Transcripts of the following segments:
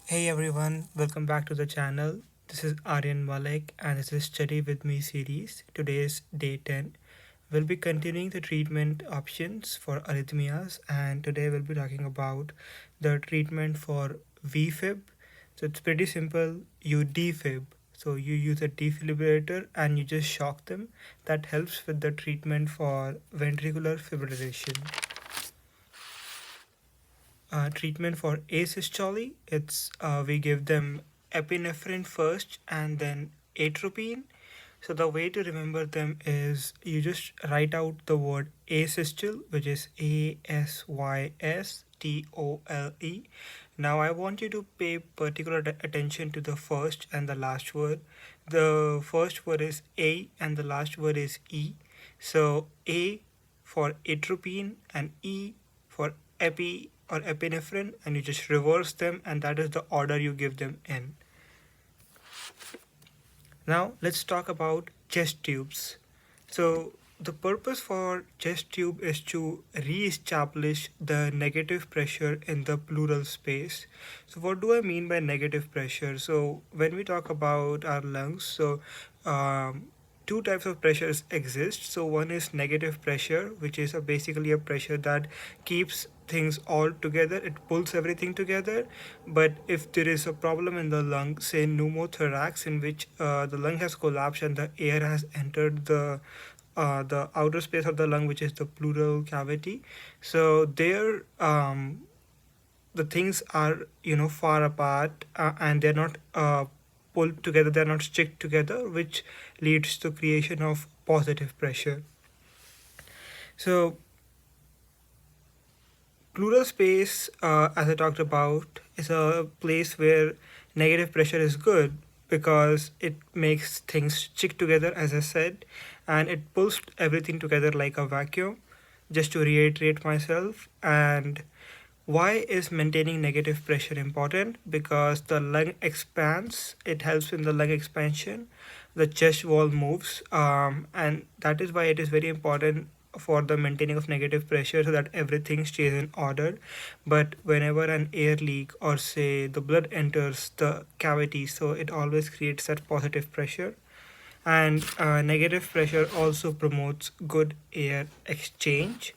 Hey everyone, welcome back to the channel. This is Aryan Malik and this is Study With Me series. Today is day 10. We'll be continuing the treatment options for arrhythmias and today we'll be talking about the treatment for VFib. So it's pretty simple. You defib. So you use a defibrillator and you just shock them. That helps with the treatment for ventricular fibrillation. Treatment for asystole, it's we give them epinephrine first and then atropine. So the way to remember them is you just write out the word asystole, which is ASYSTOLE. Now I want you to pay particular attention to the first and the last word. The first word is A and the last word is E. So A for atropine and E for epi or epinephrine, and you just reverse them, and that is the order you give them in. Now let's talk about chest tubes. So the purpose for chest tube is to re-establish the negative pressure in the pleural space. So what do I mean by negative pressure? So when we talk about our lungs, two types of pressures exist. So one is negative pressure, which is basically a pressure that keeps things all together. It pulls everything together. But if there is a problem in the lung, say pneumothorax, in which the lung has collapsed and the air has entered the outer space of the lung, which is the pleural cavity. So there, the things are far apart and they're not pulled together. They're not stick together, which leads to creation of positive pressure. So pleural space, as I talked about, is a place where negative pressure is good because it makes things stick together, as I said, and it pulls everything together like a vacuum. Just to reiterate myself, and why is maintaining negative pressure important? Because the lung expands, it helps in the lung expansion, the chest wall moves, and that is why it is very important for the maintaining of negative pressure so that everything stays in order. But whenever an air leak or say the blood enters the cavity, so it always creates that positive pressure. And negative pressure also promotes good air exchange.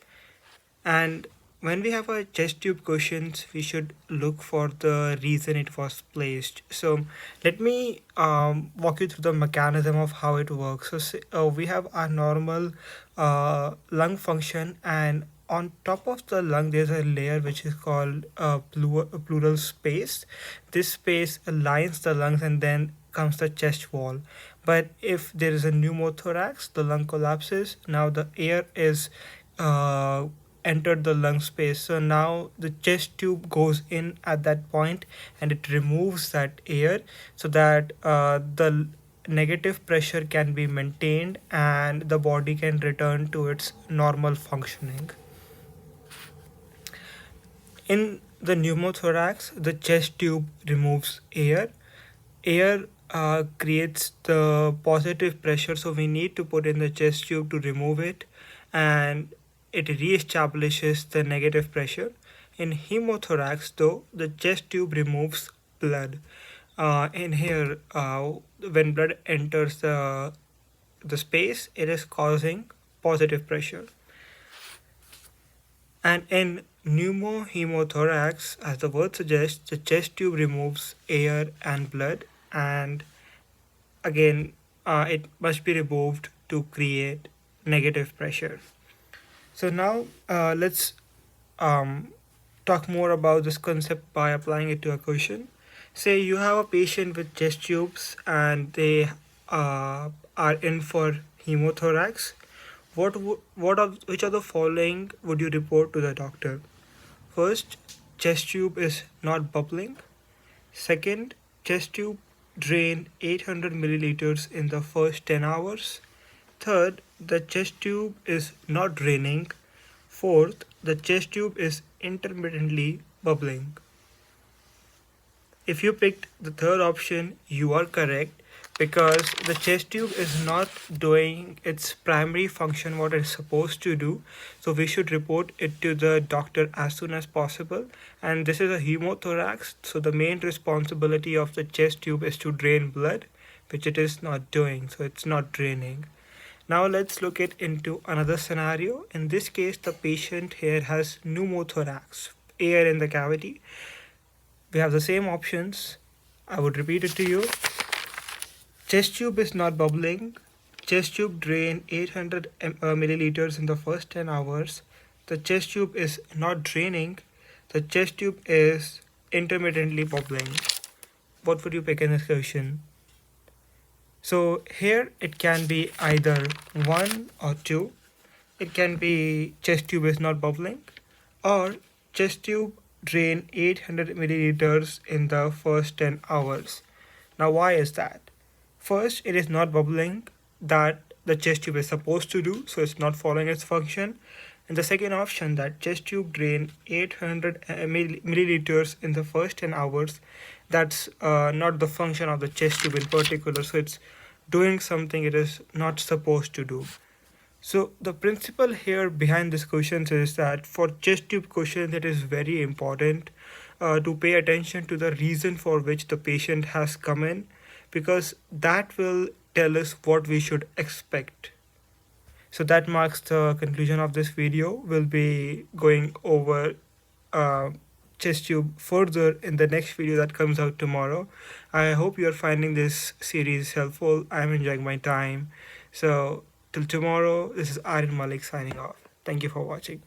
And when we have a chest tube questions, we should look for the reason it was placed. So let me walk you through the mechanism of how it works. So we have our normal lung function, and on top of the lung, there's a layer which is called pleural space. This space lines the lungs, and then comes the chest wall. But if there is a pneumothorax, the lung collapses. Now the air is uh, entered the lung space. So now the chest tube goes in at that point and it removes that air so that the negative pressure can be maintained and the body can return to its normal functioning. In the pneumothorax, the chest tube removes air. Air creates the positive pressure, so we need to put in the chest tube to remove it, and it re-establishes the negative pressure. In hemothorax, though, the chest tube removes blood. In here, when blood enters the space, it is causing positive pressure. And in pneumohemothorax, as the word suggests, the chest tube removes air and blood, and again, it must be removed to create negative pressure. So now let's um, talk more about this concept by applying it to a question. Say you have a patient with chest tubes and they are in for hemothorax. Which of the following would you report to the doctor? First, chest tube is not bubbling. Second, chest tube drain 800 milliliters in the first 10 hours. Third, the chest tube is not draining. Fourth, the chest tube is intermittently bubbling. If you picked the third option, you are correct. because the chest tube is not doing its primary function what it's supposed to do. So we should report it to the doctor as soon as possible. And this is a hemothorax, so the main responsibility of the chest tube is to drain blood, which it is not doing, so it's not draining. Now let's look it into another scenario. In this case, the patient here has pneumothorax, air in the cavity. We have the same options. I would repeat it to you. Chest tube is not bubbling. Chest tube drain 800 milliliters in the first 10 hours. The chest tube is not draining. The chest tube is intermittently bubbling. What would you pick in this question? So here it can be either 1 or 2. It can be chest tube is not bubbling, or chest tube drain 800 milliliters in the first 10 hours. Now why is that? First, it is not bubbling, that the chest tube is supposed to do, so it's not following its function. And the second option, that chest tube drain 800 milliliters in the first 10 hours, that's not the function of the chest tube in particular, so it's doing something it is not supposed to do. So the principle here behind this question is that for chest tube questions, it is very important to pay attention to the reason for which the patient has come in, because that will tell us what we should expect. So that marks the conclusion of this video. We'll be going over chest tube further in the next video that comes out tomorrow. I hope you are finding this series helpful. I'm enjoying my time. So till tomorrow, this is Aryan Malik signing off. Thank you for watching.